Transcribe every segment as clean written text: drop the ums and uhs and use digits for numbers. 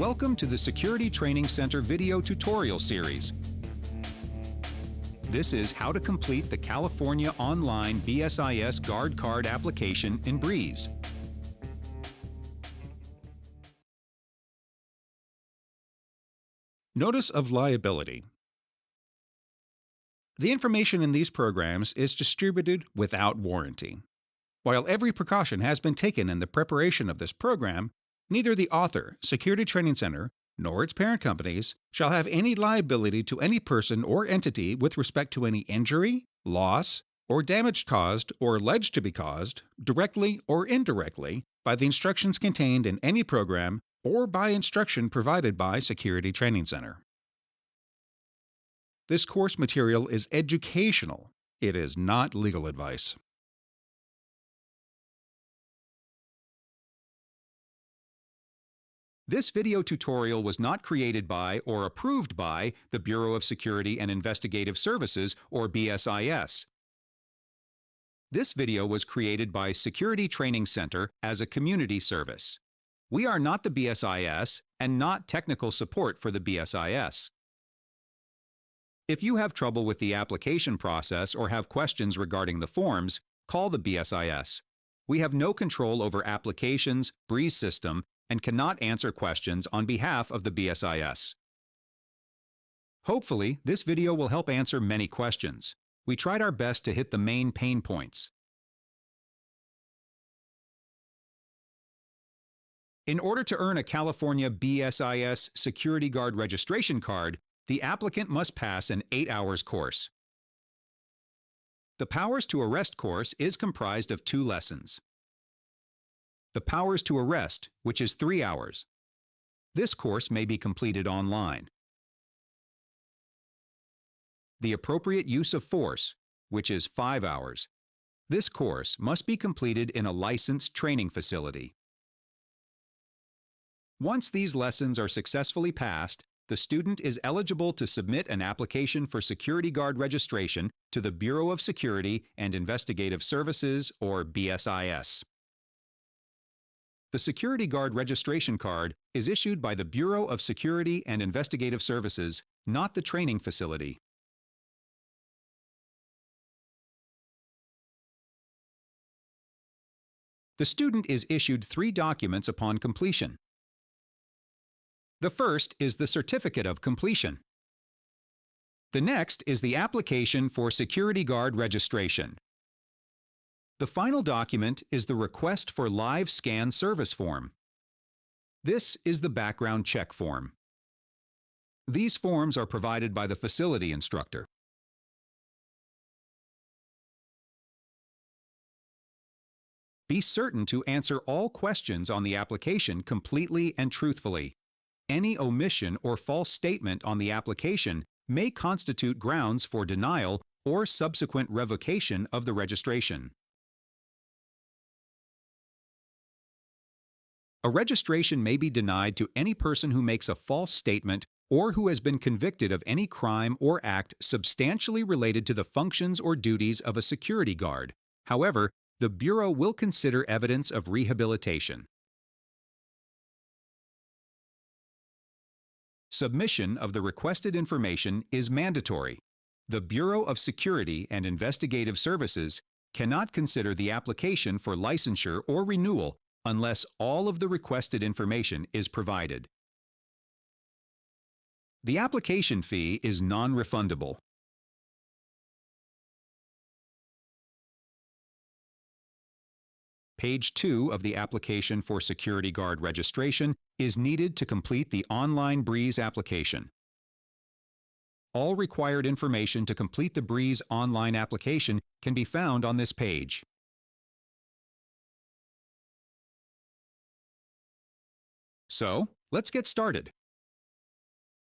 Welcome to the Security Training Center video tutorial series. This is how to complete the California Online BSIS Guard Card application in BreEze. Notice of liability. The information in these programs is distributed without warranty. While every precaution has been taken in the preparation of this program, neither the author, Security Training Center, nor its parent companies shall have any liability to any person or entity with respect to any injury, loss, or damage caused or alleged to be caused, directly or indirectly, by the instructions contained in any program or by instruction provided by Security Training Center. This course material is educational. It is not legal advice. This video tutorial was not created by or approved by the Bureau of Security and Investigative Services, or BSIS. This video was created by Security Training Center as a community service. We are not the BSIS and not technical support for the BSIS. If you have trouble with the application process or have questions regarding the forms, call the BSIS. We have no control over applications, BreEze system, and cannot answer questions on behalf of the BSIS. Hopefully, this video will help answer many questions. We tried our best to hit the main pain points. In order to earn a California BSIS Security Guard registration card, the applicant must pass an 8-hour course. The Powers to Arrest course is comprised of 2 lessons. The Powers to Arrest, which is 3 hours. This course may be completed online. The Appropriate Use of Force, which is 5 hours. This course must be completed in a licensed training facility. Once these lessons are successfully passed, the student is eligible to submit an application for security guard registration to the Bureau of Security and Investigative Services, or BSIS. The Security Guard registration card is issued by the Bureau of Security and Investigative Services, not the training facility. The student is issued 3 documents upon completion. The first is the Certificate of Completion. The next is the application for Security Guard registration. The final document is the Request for Live Scan Service form. This is the background check form. These forms are provided by the facility instructor. Be certain to answer all questions on the application completely and truthfully. Any omission or false statement on the application may constitute grounds for denial or subsequent revocation of the registration. A registration may be denied to any person who makes a false statement or who has been convicted of any crime or act substantially related to the functions or duties of a security guard. However, the Bureau will consider evidence of rehabilitation. Submission of the requested information is mandatory. The Bureau of Security and Investigative Services cannot consider the application for licensure or renewal unless all of the requested information is provided. The application fee is non-refundable. Page 2 of the application for Security Guard registration is needed to complete the online BreEze application. All required information to complete the BreEze online application can be found on this page. So, let's get started.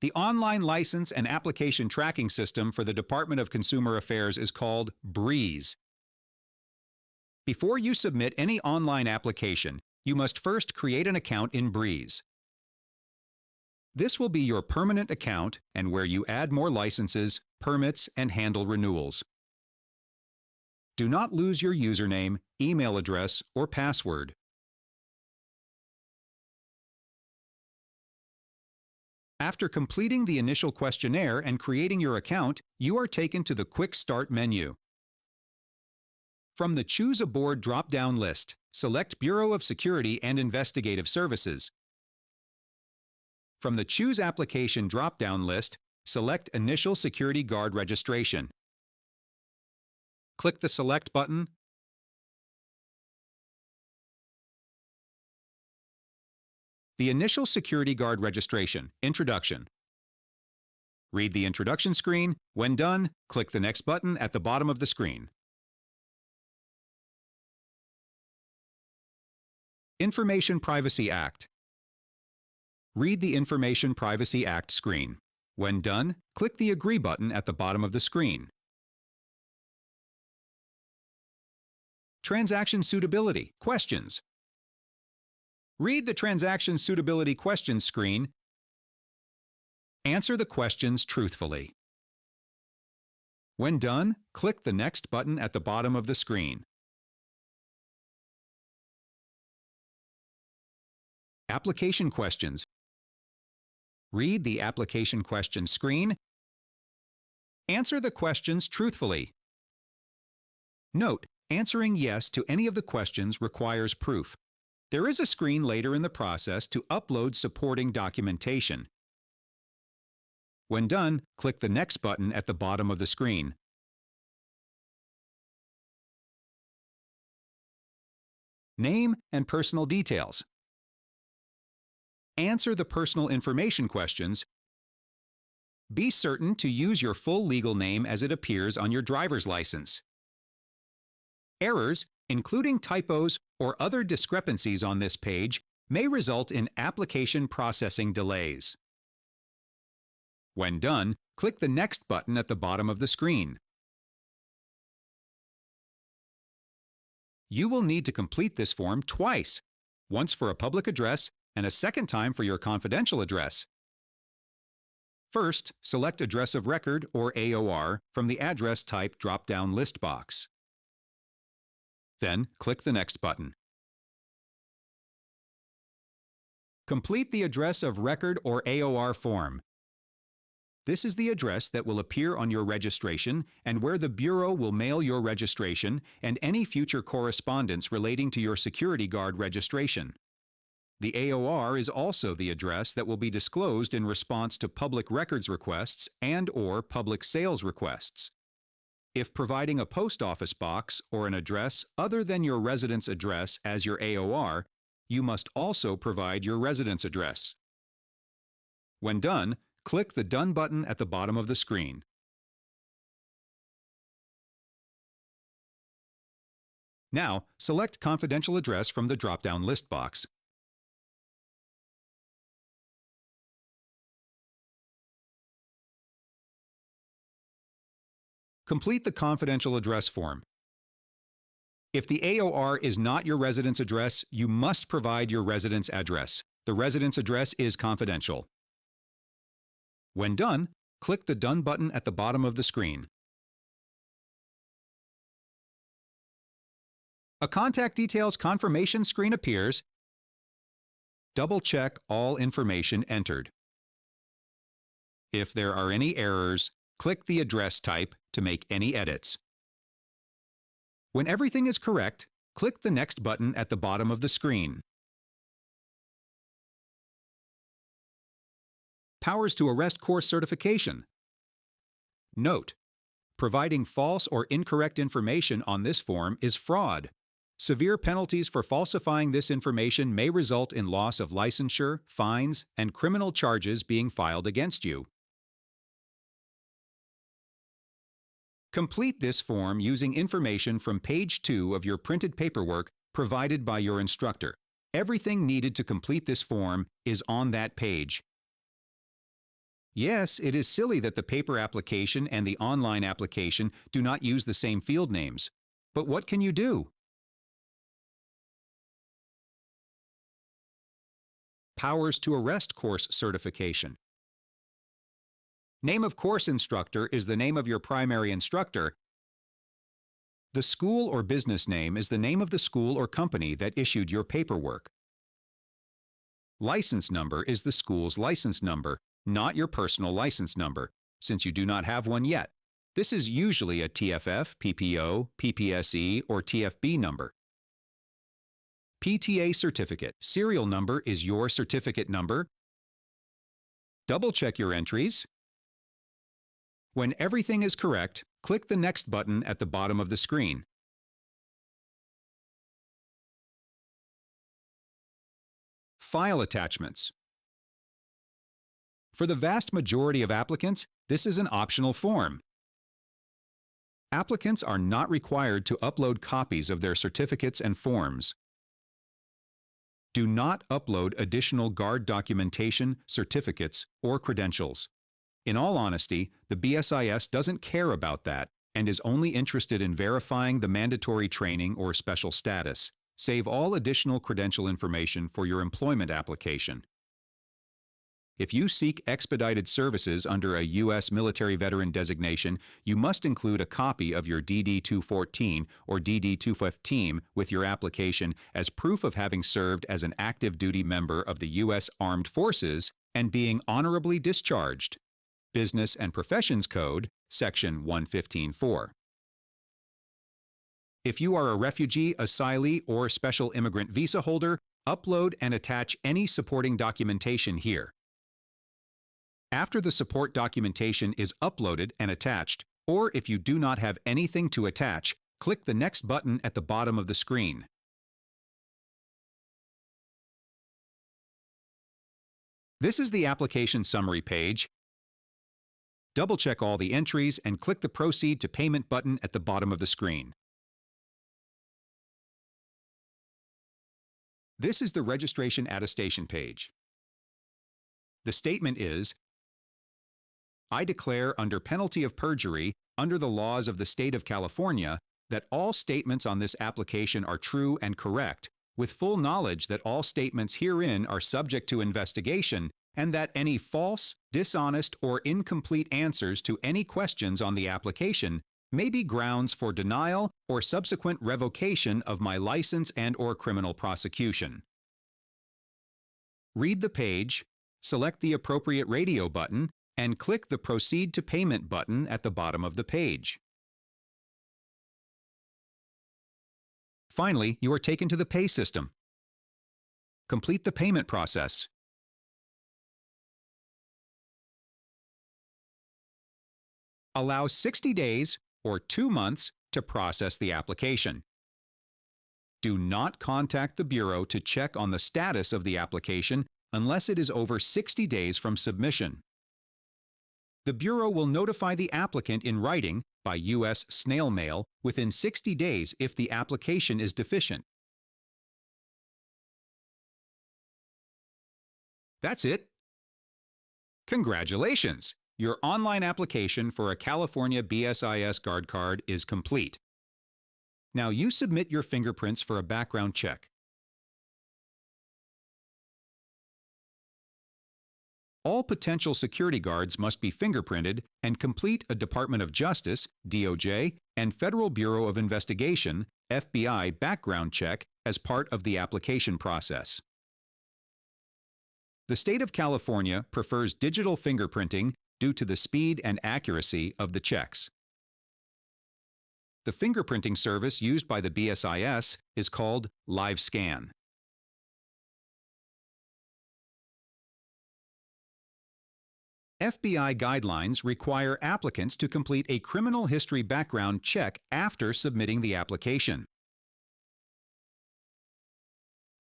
The online license and application tracking system for the Department of Consumer Affairs is called BreEze. Before you submit any online application, you must first create an account in BreEze. This will be your permanent account and where you add more licenses, permits, and handle renewals. Do not lose your username, email address, or password. After completing the initial questionnaire and creating your account, you are taken to the Quick Start menu. From the Choose a Board drop-down list, select Bureau of Security and Investigative Services. From the Choose Application drop-down list, select Initial Security Guard Registration. Click the Select button. The Initial Security Guard Registration, Introduction. Read the introduction screen. When done, click the Next button at the bottom of the screen. Information Privacy Act. Read the Information Privacy Act screen. When done, click the Agree button at the bottom of the screen. Transaction Suitability, Questions. Read the Transaction Suitability Questions screen. Answer the questions truthfully. When done, click the Next button at the bottom of the screen. Application Questions. Read the Application Questions screen. Answer the questions truthfully. Note, answering yes to any of the questions requires proof. There is a screen later in the process to upload supporting documentation. When done, click the Next button at the bottom of the screen. Name and personal details. Answer the personal information questions. Be certain to use your full legal name as it appears on your driver's license. Errors, including typos or other discrepancies on this page, may result in application processing delays. When done, click the Next button at the bottom of the screen. You will need to complete this form twice, once for a public address and a second time for your confidential address. First, select Address of Record, or AOR, from the Address Type drop-down list box. Then, click the Next button. Complete the Address of Record, or AOR form. This is the address that will appear on your registration and where the Bureau will mail your registration and any future correspondence relating to your security guard registration. The AOR is also the address that will be disclosed in response to public records requests and/or public sales requests. If providing a post office box or an address other than your residence address as your AOR, you must also provide your residence address. When done, click the Done button at the bottom of the screen. Now, select Confidential Address from the drop-down list box. Complete the Confidential Address form. If the AOR is not your residence address, you must provide your residence address. The residence address is confidential. When done, click the Done button at the bottom of the screen. A Contact Details confirmation screen appears. Double-check all information entered. If there are any errors, click the address type to make any edits. When everything is correct, click the Next button at the bottom of the screen. Powers to Arrest Course Certification. Note: providing false or incorrect information on this form is fraud. Severe penalties for falsifying this information may result in loss of licensure, fines, and criminal charges being filed against you. Complete this form using information from page 2 of your printed paperwork provided by your instructor. Everything needed to complete this form is on that page. Yes, it is silly that the paper application and the online application do not use the same field names. But what can you do? Powers to Arrest Course Certification. Name of course instructor is the name of your primary instructor. The school or business name is the name of the school or company that issued your paperwork. License number is the school's license number. not your personal license number, since you do not have one yet. This is usually a TFF, PPO, PPSE, or TFB number. PTA certificate. Serial number is your certificate number. Double-check your entries. When everything is correct, click the Next button at the bottom of the screen. File attachments. For the vast majority of applicants, this is an optional form. Applicants are not required to upload copies of their certificates and forms. Do not upload additional GUARD documentation, certificates, or credentials. In all honesty, the BSIS doesn't care about that and is only interested in verifying the mandatory training or special status. Save all additional credential information for your employment application. If you seek expedited services under a U.S. military veteran designation, you must include a copy of your DD-214 or DD-215 with your application as proof of having served as an active duty member of the U.S. Armed Forces and being honorably discharged. Business and Professions Code, Section 115.4. If you are a refugee, asylee, or special immigrant visa holder, upload and attach any supporting documentation here. After the support documentation is uploaded and attached, or if you do not have anything to attach, click the Next button at the bottom of the screen. This is the application summary page. Double-check all the entries and click the Proceed to Payment button at the bottom of the screen. This is the registration attestation page. The statement is, I declare under penalty of perjury, under the laws of the state of California, that all statements on this application are true and correct, with full knowledge that all statements herein are subject to investigation, and that any false, dishonest, or incomplete answers to any questions on the application may be grounds for denial or subsequent revocation of my license and/or criminal prosecution. Read the page, select the appropriate radio button, and click the Proceed to Payment button at the bottom of the page. Finally, you are taken to the pay system. Complete the payment process. Allow 60 days or 2 months to process the application. Do not contact the Bureau to check on the status of the application unless it is over 60 days from submission. The Bureau will notify the applicant in writing by U.S. snail mail within 60 days if the application is deficient. That's it. Congratulations! Your online application for a California BSIS Guard card is complete. Now you submit your fingerprints for a background check. All potential security guards must be fingerprinted and complete a Department of Justice, DOJ, and Federal Bureau of Investigation, FBI, background check as part of the application process. The state of California prefers digital fingerprinting due to the speed and accuracy of the checks. The fingerprinting service used by the BSIS is called LiveScan. FBI guidelines require applicants to complete a criminal history background check after submitting the application.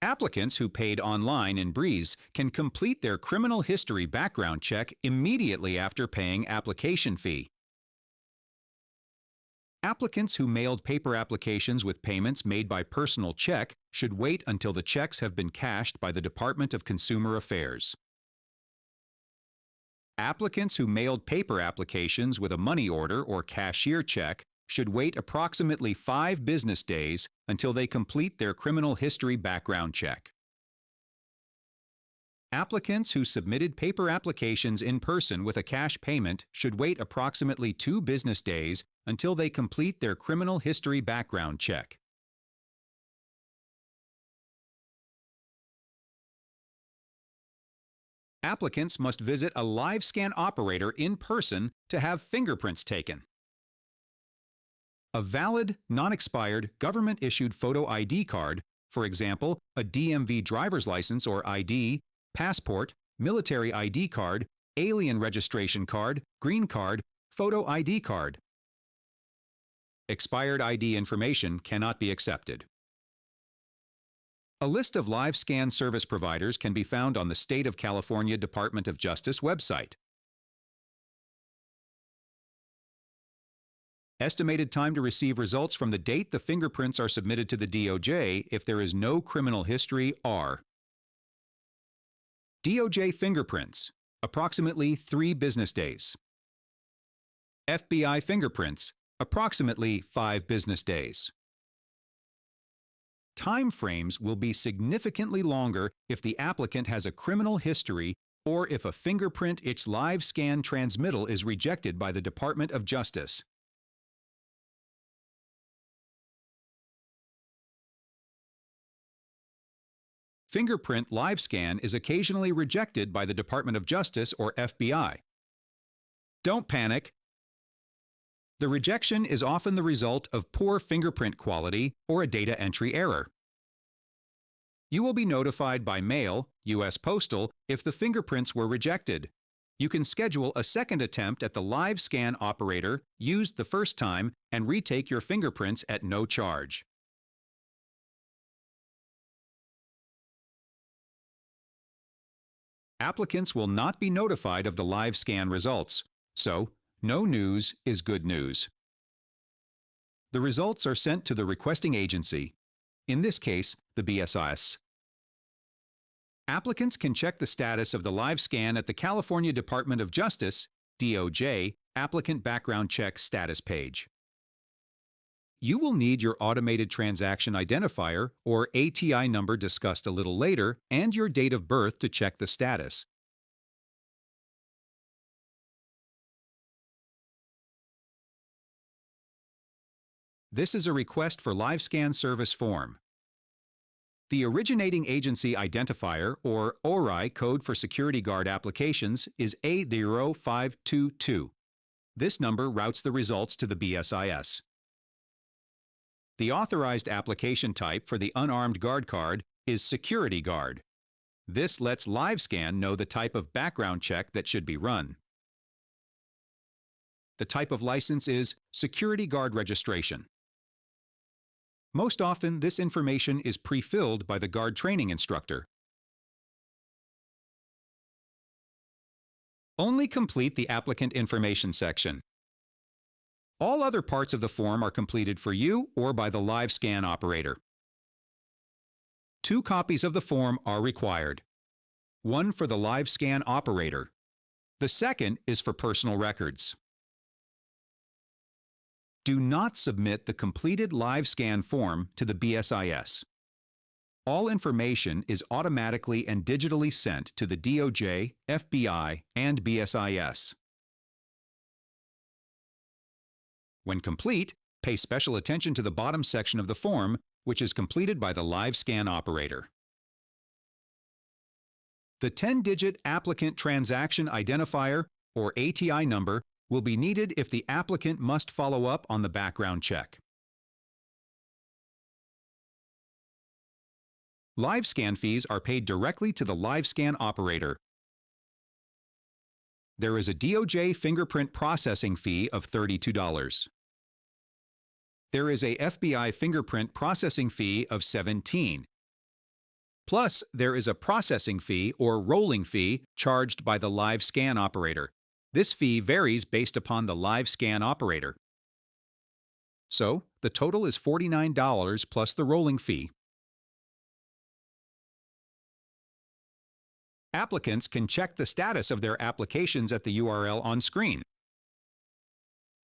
Applicants who paid online in BreEze can complete their criminal history background check immediately after paying application fee. Applicants who mailed paper applications with payments made by personal check should wait until the checks have been cashed by the Department of Consumer Affairs. Applicants who mailed paper applications with a money order or cashier check should wait approximately 5 business days until they complete their criminal history background check. Applicants who submitted paper applications in person with a cash payment should wait approximately 2 business days until they complete their criminal history background check. applicants must visit a live scan operator in person to have fingerprints taken. A valid, non-expired, government-issued photo ID card, for example, a DMV driver's license or ID, passport, military ID card, alien registration card, green card, photo ID card. Expired ID information cannot be accepted. A list of live scan service providers can be found on the State of California Department of Justice website. Estimated time to receive results from the date the fingerprints are submitted to the DOJ if there is no criminal history are: DOJ fingerprints, approximately 3 business days. FBI fingerprints, approximately 5 business days. Time frames will be significantly longer if the applicant has a criminal history or if a fingerprint its live scan transmittal is rejected by the Department of Justice. Fingerprint live scan is occasionally rejected by the Department of Justice or FBI. Don't panic. The rejection is often the result of poor fingerprint quality or a data entry error. You will be notified by mail, U.S. Postal, if the fingerprints were rejected. You can schedule a second attempt at the live scan operator used the first time and retake your fingerprints at no charge. Applicants will not be notified of the live scan results, so no news is good news. The results are sent to the requesting agency, in this case, the BSIS. Applicants can check the status of the live scan at the California Department of Justice, DOJ, Applicant Background Check Status page. You will need your Automated Transaction Identifier, or ATI number discussed a little later, and your date of birth to check the status. This is a Request for Live Scan Service form. The Originating Agency Identifier, or ORI code for security guard applications is A0522. This number routes the results to the BSIS. The authorized application type for the unarmed guard card is Security Guard. This lets LiveScan know the type of background check that should be run. The type of license is Security Guard Registration. Most often, this information is pre-filled by the guard training instructor. Only complete the applicant information section. All other parts of the form are completed for you or by the live scan operator. 2 copies of the form are required. One for the live scan operator. The second is for personal records. Do not submit the completed live scan form to the BSIS. All information is automatically and digitally sent to the DOJ, FBI, and BSIS. When complete, pay special attention to the bottom section of the form, which is completed by the live scan operator. The 10-digit Applicant Transaction Identifier, or ATI number, will be needed if the applicant must follow up on the background check. Live scan fees are paid directly to the live scan operator. There is a DOJ fingerprint processing fee of $32. There is a FBI fingerprint processing fee of $17. Plus, there is a processing fee or rolling fee charged by the live scan operator. This fee varies based upon the live scan operator. So, the total is $49 plus the rolling fee. Applicants can check the status of their applications at the URL on screen.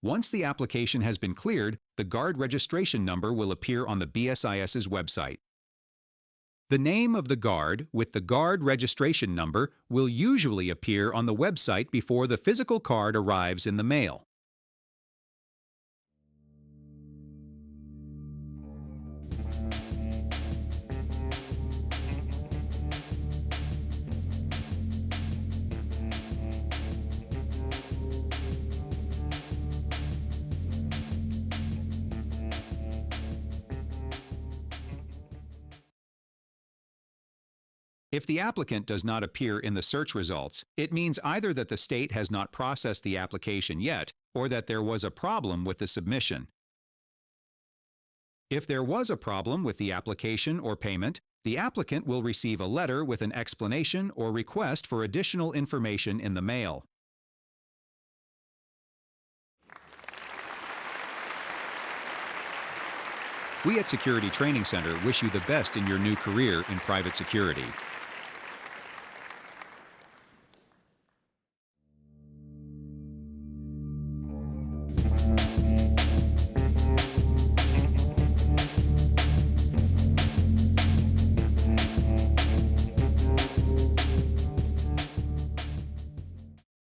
Once the application has been cleared, the guard registration number will appear on the BSIS's website. The name of the guard with the guard registration number will usually appear on the website before the physical card arrives in the mail. If the applicant does not appear in the search results, it means either that the state has not processed the application yet, or that there was a problem with the submission. If there was a problem with the application or payment, the applicant will receive a letter with an explanation or request for additional information in the mail. We at Security Training Center wish you the best in your new career in private security.